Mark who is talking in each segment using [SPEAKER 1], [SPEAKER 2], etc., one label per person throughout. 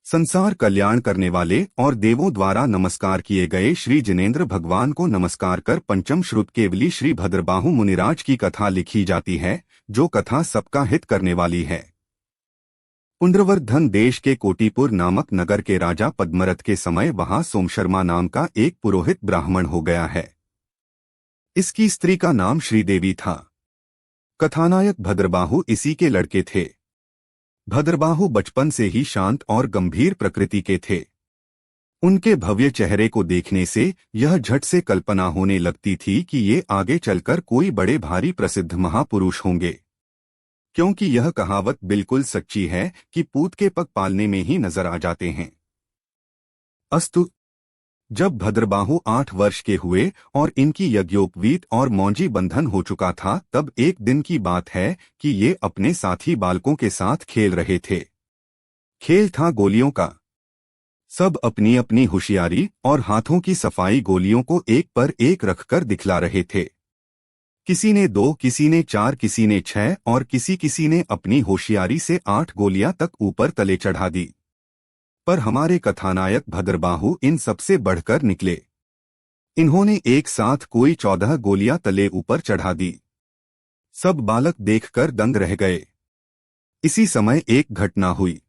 [SPEAKER 1] संसार कल्याण करने वाले और देवों द्वारा नमस्कार किए गए श्री जिनेंद्र भगवान को नमस्कार कर पंचम श्रुत केवली श्री भद्रबाहु मुनिराज की कथा लिखी जाती है, जो कथा सबका हित करने वाली है। पुंड्रवर्धन देश के कोटिपुर नामक नगर के राजा पद्मरथ के समय वहां सोमशर्मा नाम का एक पुरोहित ब्राह्मण हो गया है। इसकी स्त्री का नाम श्रीदेवी था। कथानायक भद्रबाहु इसी के लड़के थे। भद्रबाहु बचपन से ही शांत और गंभीर प्रकृति के थे। उनके भव्य चेहरे को देखने से यह झट से कल्पना होने लगती थी कि ये आगे चलकर कोई बड़े भारी प्रसिद्ध महापुरुष होंगे, क्योंकि यह कहावत बिल्कुल सच्ची है कि पूत के पग पालने में ही नजर आ जाते हैं। अस्तु, जब भद्रबाहु 8 वर्ष के हुए और इनकी यज्ञोपवीत और मौंजी बंधन हो चुका था, तब एक दिन की बात है कि ये अपने साथी बालकों के साथ खेल रहे थे। खेल था गोलियों का। सब अपनी अपनी होशियारी और हाथों की सफाई गोलियों को एक पर एक रखकर दिखला रहे थे। किसी ने 2, किसी ने 4, किसी ने 6 और किसी ने अपनी होशियारी से 8 गोलियां तक ऊपर तले चढ़ा दी। पर हमारे कथानायक भद्रबाहु इन सबसे बढ़कर निकले। इन्होंने एक साथ कोई 14 गोलियां तले ऊपर चढ़ा दी। सब बालक देखकर दंग रह गए। इसी समय एक घटना हुई।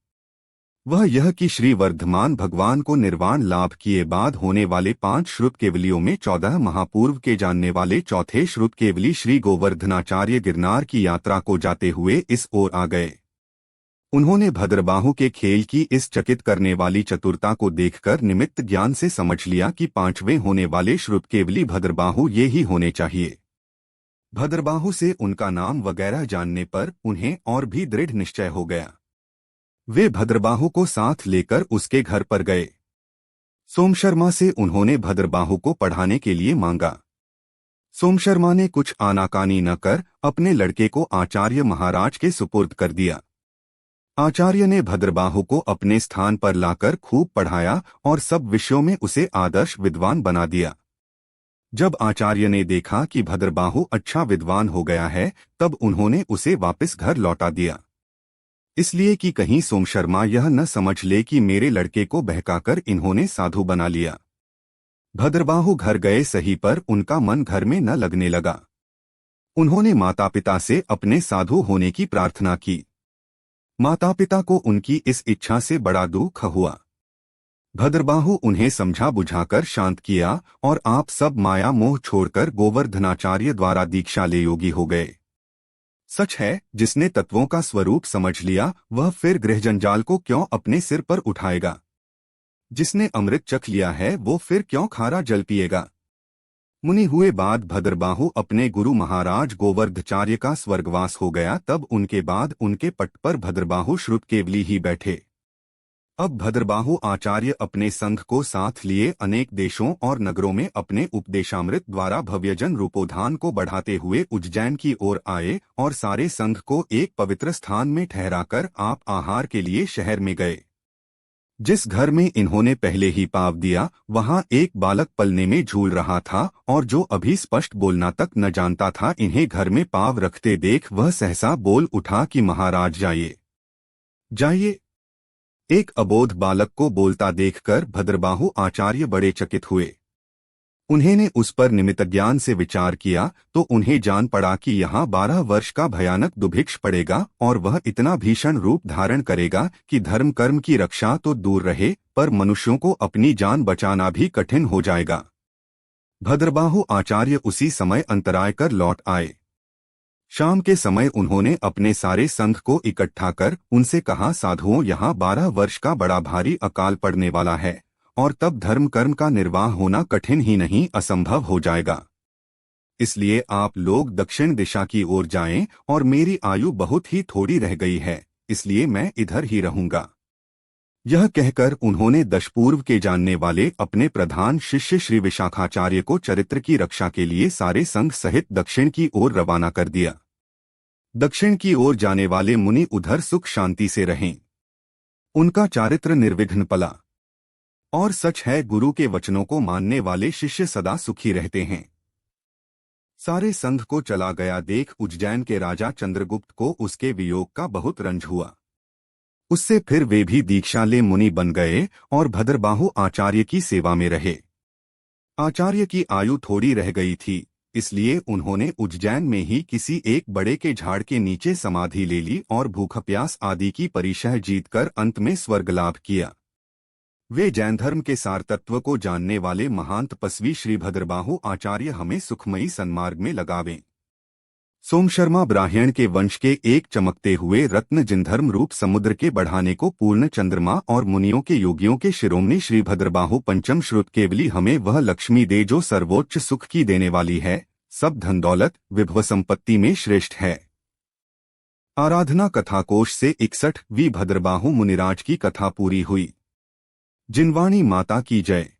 [SPEAKER 1] वह यह कि श्री वर्धमान भगवान को निर्वाण लाभ किए बाद होने वाले 5 श्रुत केवलियों में 14 महापूर्व के जानने वाले चौथे श्रुत केवली श्री गोवर्धनाचार्य गिरनार की यात्रा को जाते हुए इस ओर आ गए। उन्होंने भद्रबाहु के खेल की इस चकित करने वाली चतुरता को देखकर निमित्त ज्ञान से समझ लिया कि 5वें होने वाले श्रुत केवली भद्रबाहु ये ही होने चाहिए। भद्रबाहु से उनका नाम वगैरह जानने पर उन्हें और भी दृढ़ निश्चय हो गया। वे भद्रबाहु को साथ लेकर उसके घर पर गए। सोमशर्मा से उन्होंने भद्रबाहु को पढ़ाने के लिए मांगा। सोमशर्मा ने कुछ आनाकानी न कर अपने लड़के को आचार्य महाराज के सुपुर्द कर दिया। आचार्य ने भद्रबाहु को अपने स्थान पर लाकर खूब पढ़ाया और सब विषयों में उसे आदर्श विद्वान बना दिया। जब आचार्य ने देखा कि भद्रबाहु अच्छा विद्वान हो गया है, तब उन्होंने उसे वापस घर लौटा दिया, इसलिए कि कहीं सोमशर्मा यह न समझ ले कि मेरे लड़के को बहकाकर इन्होंने साधु बना लिया। भद्रबाहु घर गए सही, पर उनका मन घर में न लगने लगा। उन्होंने माता पिता से अपने साधु होने की प्रार्थना की। माता पिता को उनकी इस इच्छा से बड़ा दुख हुआ। भद्रबाहु उन्हें समझा बुझाकर शांत किया और आप सब माया मोह छोड़कर गोवर्धनाचार्य द्वारा दीक्षा ले योगी हो गए। सच है, जिसने तत्वों का स्वरूप समझ लिया वह फिर गृह जंजाल को क्यों अपने सिर पर उठाएगा। जिसने अमृत चख लिया है वो फिर क्यों खारा जल पिएगा। मुनि हुए बाद भद्रबाहु अपने गुरु महाराज गोवर्धचार्य का स्वर्गवास हो गया। तब उनके बाद उनके पट पर भद्रबाहु श्रुत केवली ही बैठे। अब भद्रबाहु आचार्य अपने संघ को साथ लिए अनेक देशों और नगरों में अपने उपदेशामृत द्वारा भव्यजन रूपोधान को बढ़ाते हुए उज्जैन की ओर आए और सारे संघ को एक पवित्र स्थान में ठहराकर आप आहार के लिए शहर में गए। जिस घर में इन्होंने पहले ही पाव दिया, वहां एक बालक पलने में झूल रहा था और जो अभी स्पष्ट बोलना तक न जानता था, इन्हें घर में पाव रखते देख वह सहसा बोल उठा कि महाराज जाइए जाइए। एक अबोध बालक को बोलता देखकर भद्रबाहु आचार्य बड़े चकित हुए। उन्होंने उस पर निमित्त ज्ञान से विचार किया तो उन्हें जान पड़ा कि यहाँ 12 वर्ष का भयानक दुभिक्ष पड़ेगा और वह इतना भीषण रूप धारण करेगा कि धर्म कर्म की रक्षा तो दूर रहे, पर मनुष्यों को अपनी जान बचाना भी कठिन हो जाएगा। भद्रबाहु आचार्य उसी समय अंतराय कर लौट आए। शाम के समय उन्होंने अपने सारे संघ को इकट्ठा कर उनसे कहा, साधुओं, यहाँ 12 वर्ष का बड़ा भारी अकाल पड़ने वाला है और तब धर्म कर्म का निर्वाह होना कठिन ही नहीं असंभव हो जाएगा। इसलिए आप लोग दक्षिण दिशा की ओर जाएं और मेरी आयु बहुत ही थोड़ी रह गई है, इसलिए मैं इधर ही रहूंगा। यह कहकर उन्होंने दशपूर्व के जानने वाले अपने प्रधान शिष्य श्री विशाखाचार्य को चरित्र की रक्षा के लिए सारे संघ सहित दक्षिण की ओर रवाना कर दिया। दक्षिण की ओर जाने वाले मुनि उधर सुख शांति से रहें। उनका चारित्र निर्विघ्न पला। और सच है, गुरु के वचनों को मानने वाले शिष्य सदा सुखी रहते हैं। सारे संघ को चला गया देख उज्जैन के राजा चंद्रगुप्त को उसके वियोग का बहुत रंज हुआ। उससे फिर वे भी दीक्षा ले मुनि बन गए और भद्रबाहु आचार्य की सेवा में रहे। आचार्य की आयु थोड़ी रह गई थी, इसलिए उन्होंने उज्जैन में ही किसी एक बड़े के झाड़ के नीचे समाधि ले ली और भूख प्यास आदि की परिशह जीतकर अंत में स्वर्ग लाभ किया। वे जैन धर्म के सार तत्व को जानने वाले महान तपस्वी श्री भद्रबाहु आचार्य हमें सुखमयी सन्मार्ग में लगावें। सोमशर्मा ब्राह्मण के वंश के एक चमकते हुए रत्न जिनधर्म रूप समुद्र के बढ़ाने को पूर्ण चंद्रमा और मुनियों के योगियों के शिरोमणि श्री भद्रबाहु पंचम श्रुत केवली हमें वह लक्ष्मी दे जो सर्वोच्च सुख की देने वाली है, सब धन दौलत विभव संपत्ति में श्रेष्ठ है। आराधना कथा कोश से 61वीं भद्रबाहु मुनिराज की कथा पूरी हुई। जिनवाणी माता की जय।